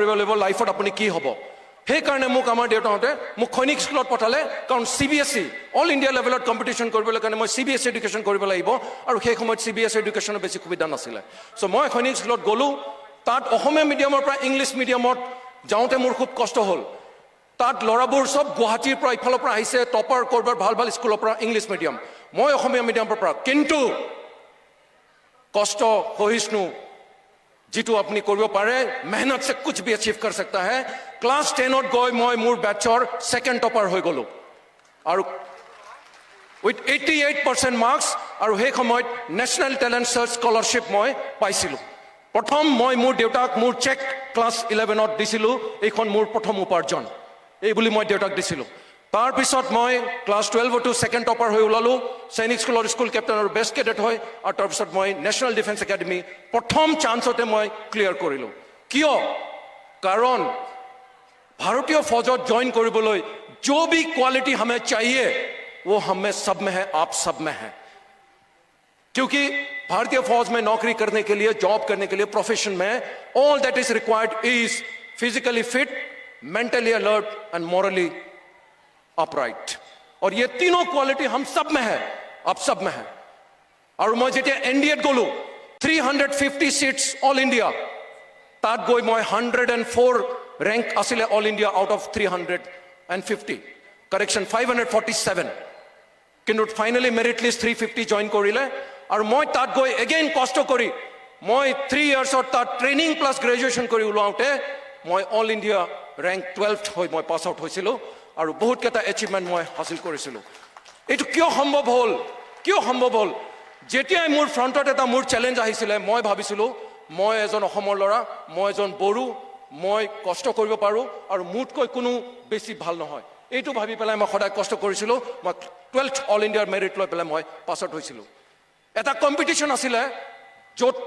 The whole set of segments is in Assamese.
কৰিব লাগিব লাইফত আপুনি কি হ'ব সেইকাৰণে মোক আমাৰ দেউতাহঁতে মোক সৈনিক স্কুলত পঠালে কাৰণ CBSE অল ইণ্ডিয়া লেভেলত কম্পিটিশ্যন কৰিবলৈ কাৰণে মই CBSE এডুকেশ্যন কৰিব লাগিব আৰু সেই সময়ত CBSE এডুকেশ্যনৰ বেছি সুবিধা নাছিলে চ' মই সৈনিক স্কুলত গ'লোঁ তাত অসমীয়া মিডিয়ামৰ পৰা ইংলিছ মিডিয়ামত যাওঁতে মোৰ খুব কষ্ট হ'ল তাত ল'ৰাবোৰ সব গুৱাহাটীৰ পৰা ইফালৰ পৰা আহিছে টপাৰ কৰবাৰ ভাল ভাল স্কুলৰ পৰা ইংলিছ মিডিয়াম মই অসমীয়া মিডিয়ামৰ পৰা কিন্তু কষ্ট সহিষ্ণু जितु अपनी কৰিব পাৰে मेहनत से कुछ भी अचीव कर सकता है क्लास 10 গৈ মই মোৰ ব্যাচৰ সেকেন্ড টপাৰ হৈ গলো আৰু উইথ 88% মাৰ্কস আৰু সেই সময়ত নেশনাল টেলেন্ট সাৰ্চ স্কলাৰশিপ মই পাইছিলো প্ৰথম মই মোৰ দেউতাক মোৰ চেক ক্লাস 11ত দিছিলো এইখন মোৰ প্ৰথম উপাৰ্জন এই বুলি মই দেউতাক দিছিলো তাৰ পিছত মই ক্লাস 12 টু সেকেন্ড টপাৰ হৈ ওলালো সৈনিক স্কুলৰ স্কুল কেপ্টেইন আৰু বেষ্ট কেডেট হয় আৰু তাৰ পিছত মই নেশনাল ডিফেন্স একাডেমি প্ৰথম চান্সতে মই ক্লিয়াৰ কৰিলো কিয় কাৰণ ভাৰতীয় ফৌজত জয়েন কৰিবলৈ जो भी क्वालिटी हमें चाहिए वो हमें सब में है आप सब में है क्योंकि भारतीय फौज में नौकरी करने के लिए जॉब करने के लिए प्रोफेशन में all that is required is physically fit mentally alert and morally upright और ये तीनों क्वालिटी हम सब में है आप सब में है और मैं जेटे एनडीएट गलो 350 सीट्स ऑल इंडिया तात गई मैं 104 रैंक आसिले all India out of 350 correction 547 किन्तु फाइनली मेरिट लिस्ट 350 जॉइन करिले और मैं तात गई अगेन कष्ट करी मैं 3 इयर्स तात ट्रेनिंग प्लस ग्रेजुएशन करी उलाउते मैं ऑल इंडिया रैंक 12th हो मैं पास आउट होइसिलो और बहुत केटा एचिवमेंट मैं हासिल करिसिलो एटु क्यों सम्भव हल जेतियाय मोर फ्रंटत एटा मोर चैलेंज आहिसिले मैं भाबिसिलो मैं एजन अहोমৰ लरा मैं एजन बरु मैं कष्ट करिब पारो और मुटকৈ कोनो बेसी ভাল নহয় एटु भाबि पेलाय मैं सदाय कष्ट करिसिलो मैं 12th ऑल इंडिया मेरिट লৈ पेलाय मैं पास आउट होइसिलो एटा कम्पिटिशन आसिले जत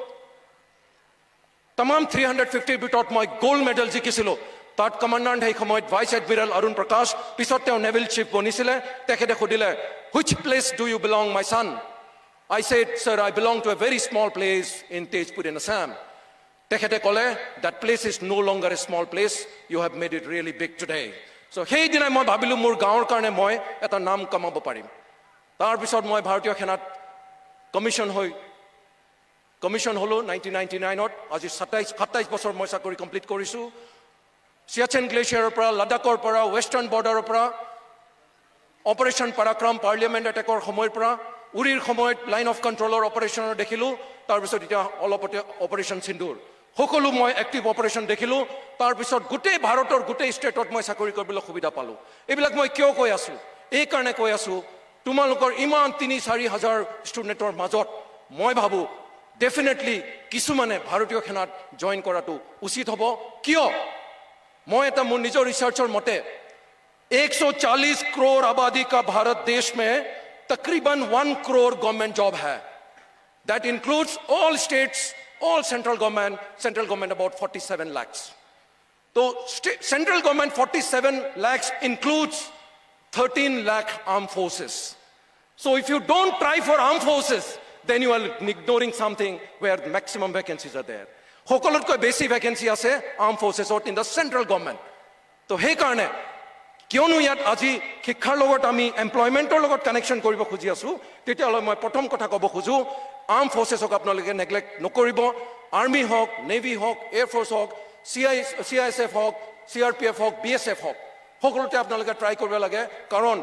तमाम 350 बिटत मैं गोल्ड मेडल जिकिसिलो তাত কমান্ডান্ট সেই সময়ত ভাইস এডমিরাল অৰুণ প্ৰকাশ পিছত তেওঁ নেভেল চিফ বনিছিলে তেখেতে সুধিলে which place do you belong my son I said sir I belong to a very small place in Tezpur in Assam তেখেতে ক'লে that place is no longer a small place you have made it really big today so সেই দিনা মই ভাবিলো মোৰ গাঁৱৰ কাৰণে মই এটা নাম কমাব পাৰিম তাৰ পিছত মই ভাৰতীয় সেনাত কমিশন হলো 1999ত আজি 27 বছৰ মই চাকৰি কমপ্লিট কৰিছো सियाचेन ग्लेशियर पर लद्दाखर पर वेस्टार्न बॉर्डर पर ऑपरेशन पराक्रम पार्लियामेंट एटेकर समय पर उरीर समय लाइन ऑफ कंट्रोलर ऑपरेशन देखिलो तार पिছত इटा অলপতে ऑपरेशन सिंदूर সকলো মই एक्टिव ऑपरेशन देखिलो तार पिছত गुटे भारतर गुटे स्टेटत মই চাকৰি কৰিবলৈ সুবিধা পালো এবিলাক মই কিয় কৈ আছো এই কাৰণে কৈ আছো তোমালোকৰ ইমান 3-4 হাজাৰ ষ্টুডেন্টৰ মাজত মই ভাবো डेफिनेटली কিছুমানে ভাৰতীয় সেনাত জয়েন কৰাটো উচিত হ'ব কিয় मैं এটা मोर निजर रिसर्चर मते 140 करोड़ आबादी का भारत देश में तकरीबन 1 करोड़ गवर्नमेंट जॉब है that includes all states all central government about 47 lakhs तो central government 47 lakhs includes 13 lakh armed forces so if you don't try for armed forces then you are ignoring something where maximum vacancies are there সকলোতকৈ বেছি ভ্যাকেন্সি আছে আৰ্ম ফোৰ্সেছত ইন দ্য সেন্ট্ৰেল গভৰ্নমেন্ট তো সেই কাৰণে কিয়নো ইয়াত আজি শিক্ষাৰ লগত আমি এমপ্লয়মেন্টৰ লগত কানেকশ্যন কৰিব খুজি আছো তেতিয়াহ'লে মই প্ৰথম কথা ক'ব খুজো আৰ্ম ফোৰ্সেছক আপোনালোকে নেগলেক্ট নকৰিব আৰ্মি হওক নেভি হওক এয়াৰ ফোৰ্স হওক CISF হওক CRPF হওক BSF হওক সকলোতে আপোনালোকে ট্ৰাই কৰিব লাগে কাৰণ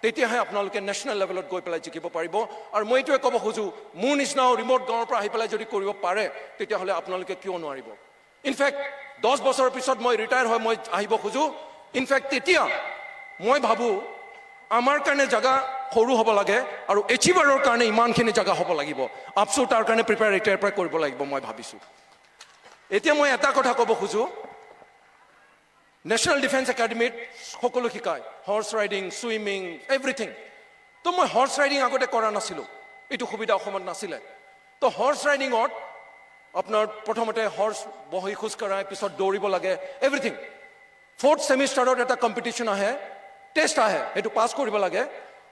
তেতিয়াহে আপোনালোকে নেশ্যনেল লেভেলত গৈ পেলাই জিকিব পাৰিব আৰু মই এইটোৱে ক'ব খুজো মোৰ নিচিনাও ৰিমোট গাঁৱৰ পৰা আহি পেলাই যদি কৰিব পাৰে তেতিয়াহ'লে আপোনালোকে কিয় নোৱাৰিব ইনফেক্ট 10 বছৰৰ পিছত মই ৰিটায়াৰ হৈ মই আহিব খুজো ইনফেক্ট তেতিয়া মই ভাবো আমাৰ কাৰণে জাগা সৰু হ'ব লাগে আৰু এচিভাৰৰ কাৰণে ইমানখিনি জাগা হ'ব লাগিব আপছো তাৰ কাৰণে প্ৰিপেয়াৰ ৰিটায়াৰ পৰা কৰিব লাগিব মই ভাবিছো এতিয়া মই এটা কথা ক'ব খুজো नेशनल डिफेंस एकेडमी সকলো শিকায় হর্স রাইডিং সুইমিং এভরিথিং তো মই হর্স রাইডিং আগতে কৰা নাছিলো এটো সুবিধা অসমত নাছিলে তো হৰ্স ৰাইডিংত আপনাৰ প্ৰথমতে হৰ্স বহি খুজ কৰাই পিছত দৌৰিব লাগে এভৰিথিং 4th সেমিস্টাৰত এটা কম্পিটিশন আহে টেষ্ট আহে এটো পাস কৰিব লাগে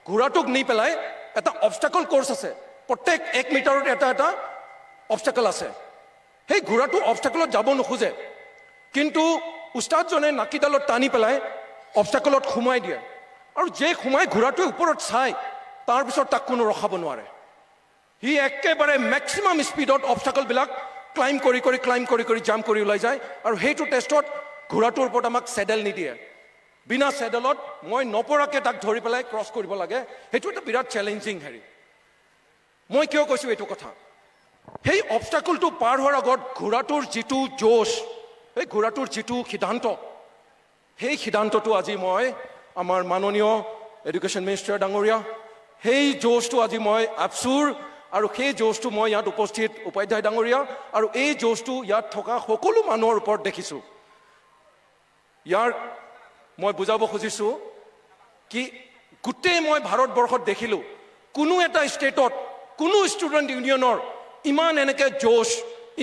ঘোঁৰাটোক নি পেলাই এটা অবস্টাকল কোৰ্স আছে প্ৰত্যেক 1 মিটাৰত এটা অবস্টাকল আছে সেই ঘোঁৰাটো অবস্টাকলত যাব নোখোজে কিন্তু উস্তাদজনে নাকিডালত টানি পেলাই অবষ্টাকলত সোমাই দিয়ে আৰু যে সোমাই ঘোঁৰাটোৱে ওপৰত চাই তাৰপিছত তাক কোনো ৰখাব নোৱাৰে সি একেবাৰে মেক্সিমাম স্পীডত অবষ্টাকলবিলাক ক্লাইম্ব কৰি জাম্প কৰি ওলাই যায় আৰু সেইটো টেষ্টত ঘোঁৰাটোৰ ওপৰত আমাক চেডেল নিদিয়ে বিনা চেডেলত মই নপৰাকৈ তাক ধৰি পেলাই ক্ৰছ কৰিব লাগে সেইটো এটা বিৰাট চেলেঞ্জিং হেৰি মই কিয় কৈছোঁ এইটো কথা সেই অবষ্টাকলটো পাৰ হোৱাৰ আগত ঘোঁৰাটোৰ যিটো জোশ এই ঘোঁৰাটোৰ যিটো সিদ্ধান্ত সেই সিদ্ধান্তটো আজি মই আমাৰ মাননীয় এডুকেশ্যন মিনিষ্টাৰ ডাঙৰীয়া সেই জোশটো আজি মই আফচুৰ আৰু সেই জোশটো মই ইয়াত উপস্থিত উপাধ্যায় ডাঙৰীয়া আৰু এই জোশটো ইয়াত থকা সকলো মানুহৰ ওপৰত দেখিছোঁ ইয়াৰ মই বুজাব খুজিছোঁ কি গোটেই মই ভাৰতবৰ্ষত দেখিলোঁ কোনো এটা ষ্টেটত কোনো ষ্টুডেণ্ট ইউনিয়নৰ ইমান এনেকৈ জোশ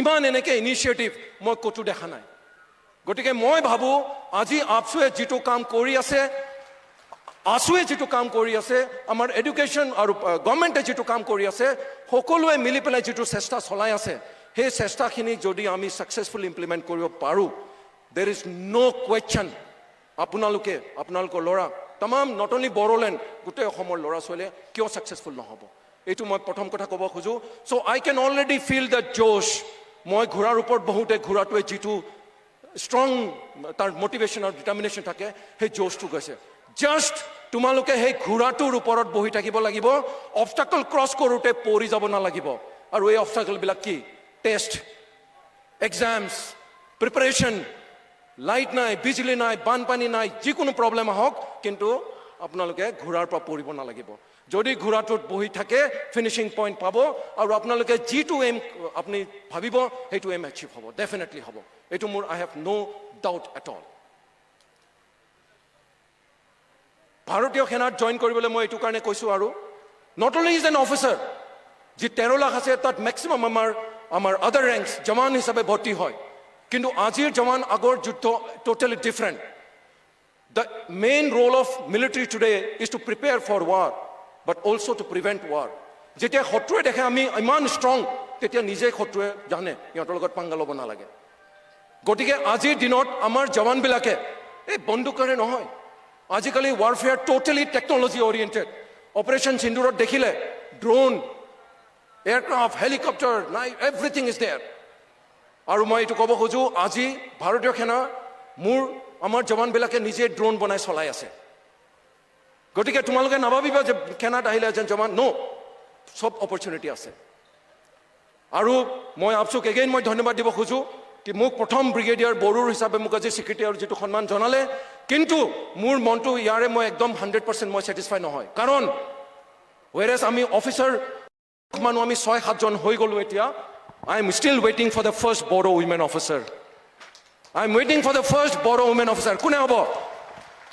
ইমান এনেকৈ ইনিচিয়েটিভ মই ক'তো দেখা নাই গতিকে মই ভাবোঁ আজি আপচুৱে যিটো কাম কৰি আছে আছুৱে যিটো কাম কৰি আছে আমাৰ এডুকেশ্যন আৰু গভৰ্ণমেণ্টে যিটো কাম কৰি আছে সকলোৱে মিলি পেলাই যিটো চেষ্টা চলাই আছে সেই চেষ্টাখিনি যদি আমি ছাকচেছফুল ইমপ্লিমেণ্ট কৰিব পাৰোঁ দেৰ ইজ ন' কুৱেশ্যন আপোনালোকৰ ল'ৰা তামাম নট অনলি বড়োলেণ্ড গোটেই অসমৰ ল'ৰা ছোৱালীয়ে কিয় ছাকচেছফুল নহ'ব এইটো মই প্ৰথম কথা ক'ব খোজোঁ so' I can already feel the josh মই ঘোঁৰাৰ ওপৰত বহুতে ঘোঁৰাটোৱে যিটো ষ্ট্ৰং তাৰ মটিভেশ্যন আৰু ডিটাৰমিনেশ্যন থাকে সেই জোশটো গৈছে জাষ্ট তোমালোকে সেই ঘোঁৰাটোৰ ওপৰত বহি থাকিব লাগিব অবষ্টাকল ক্ৰছ কৰোঁতে পৰি যাব নালাগিব আৰু এই অবষ্টাকলবিলাক কি টেষ্ট এক্সামছ প্ৰিপাৰেশ্যন লাইট নাই বিজুলী নাই বানপানী নাই যিকোনো প্ৰব্লেম আহক কিন্তু আপোনালোকে ঘোঁৰাৰ পৰা পৰিব নালাগিব যদি ঘোঁৰাটোত বহি থাকে ফিনিচিং পইণ্ট পাব আৰু আপোনালোকে যিটো এম আপুনি ভাবিব সেইটো এম এচিভ হ'ব ডেফিনেটলি হ'ব এইটো মোৰ I have no' doubt at all ভাৰতীয় সেনাত জইন কৰিবলৈ মই এইটো কাৰণে কৈছোঁ আৰু not only is an officer যি 13 লাখ আছে তাত মেক্সিমাম আমাৰ আদাৰ ৰেংকছ জৱান হিচাপে ভৰ্তি হয় কিন্তু আজিৰ জৱান আগৰ যুদ্ধ totally different the main role of military today is to prepare for war but also' to prevent war যেতিয়া শত্ৰুৱে দেখে আমি ইমান ষ্ট্ৰং তেতিয়া নিজেই শত্ৰুৱে জানে সিহঁতৰ লগত পাংগা ল'ব নালাগে গতিকে আজিৰ দিনত আমাৰ জৱানবিলাকে এই বন্দুকেৰে নহয় আজিকালি warfare totally technology oriented operation সিন্দুৰত দেখিলে ড্ৰোন এয়াৰক্ৰাফ্ট হেলিকপ্টাৰ নাই এভৰিথিং ইজ দেয়াৰ আৰু মই এইটো ক'ব খোজোঁ আজি ভাৰতীয় সেনা আমাৰ জৱানবিলাকে নিজে ড্ৰোন বনাই চলাই আছে গতিকে তোমালোকে নাভাবিবা যে সেনাত আহিলে এজন জৱান ন' চব অপৰচুনিটি আছে আৰু মই আপচুক এগেইন মই ধন্যবাদ দিব খোজোঁ কি মোক প্ৰথম ব্ৰিগেডিয়াৰ বড়োৰ হিচাপে মোক আজি স্বীকৃতি আৰু যিটো সন্মান জনালে কিন্তু মোৰ মনটো ইয়াৰে মই একদম 100% মই ছেটিছফাই নহয় কাৰণ ৱেৰেজ আমি অফিচাৰ মানুহ আমি 6-7 জন হৈ গ'লোঁ এতিয়া I am still ৱেইটিং for the first Bodo women officer I am ৱেইটিং for the first Bodo women officer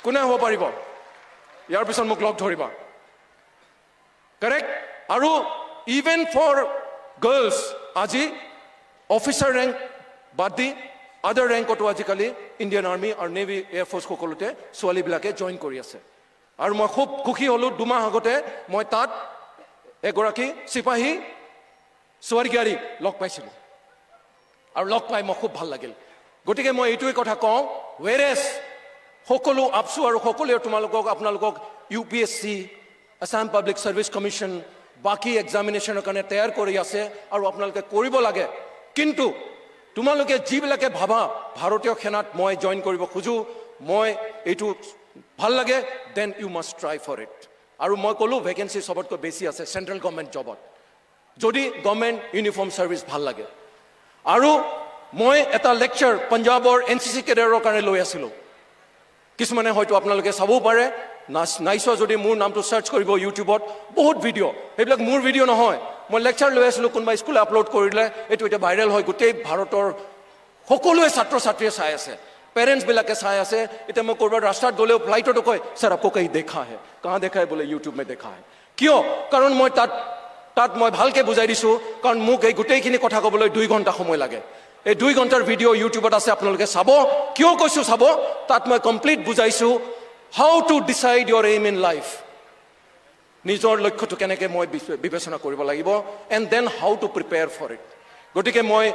কোনে হ'ব পাৰিব ইয়াৰ পিছত মোক লগ ধৰিবা কাৰেক্ট আৰু ইভেন ফৰ গাৰ্লছ আজি অফিচাৰ ৰেংক বাদ দি আদাৰ ৰেংকতো আজিকালি ইণ্ডিয়ান আৰ্মি আৰু নেভি এয়াৰফ'ৰ্চ সকলোতে ছোৱালীবিলাকে জইন কৰি আছে আৰু মই খুব সুখী হ'লোঁ 2 মাহ আগতে মই তাত এগৰাকী চিপাহী স্বৰ্গীয়াৰী লগ পাইছিলোঁ আৰু লগ পাই মই খুব ভাল লাগিল গতিকে মই এইটোৱে কথা কওঁ ৱেৰেজ সকলো আপচু আৰু সকলোৱে আপোনালোকক UPSC Assam public service commission বাকী এক্সামিনেশ্যনৰ কাৰণে তৈয়াৰ কৰি আছে আৰু আপোনালোকে কৰিব লাগে কিন্তু তোমালোকে যিবিলাকে ভাবা ভাৰতীয় সেনাত মই জইন কৰিব খোজোঁ মই এইটো ভাল লাগে then you must try for it আৰু মই ক'লোঁ ভেকেঞ্চি চবতকৈ বেছি আছে চেণ্ট্ৰেল গভৰ্ণমেণ্ট জবত যদি গভৰ্ণমেণ্ট ইউনিফৰ্ম ছাৰ্ভিচ ভাল লাগে আৰু মই এটা লেকচাৰ পঞ্জাৱৰ NCC কেডাৰৰ কাৰণে লৈ আছিলোঁ কিছুমানে হয়তো আপোনালোকে চাবও পাৰে নাইচোৱা যদি মোৰ নামটো চাৰ্চ কৰিব ইউটিউবত বহুত ভিডিঅ' সেইবিলাক মোৰ ভিডিঅ' নহয় মই লেকচাৰ লৈ আছিলোঁ কোনোবা স্কুলে আপলোড কৰিলে এইটো এতিয়া ভাইৰেল হয় গোটেই ভাৰতৰ সকলোৱে ছাত্ৰ ছাত্ৰীয়ে চাই আছে পেৰেণ্টছবিলাকে চাই আছে এতিয়া মই ক'ৰবাত ৰাস্তাত গ'লেও ফ্লাইটতো কয় ছাৰ আপকো কहीं দেখা হে কাहाँ দেখা হে বোলে ইউটিউব মে দেখা হে কিয় কাৰণ মই তাত মই ভালকৈ বুজাই দিছোঁ কাৰণ মোক এই গোটেইখিনি কথা ক'বলৈ 2 ঘণ্টা সময় লাগে এই 2 ঘণ্টাৰ ভিডিঅ' ইউটিউবত আছে আপোনালোকে চাব কিয় কৈছোঁ চাব তাত মই কমপ্লিট বুজাইছোঁ how to decide your aim in life নিজৰ লক্ষ্যটো কেনেকৈ মই বিবেচনা কৰিব লাগিব and then how to prepare for it গতিকে মই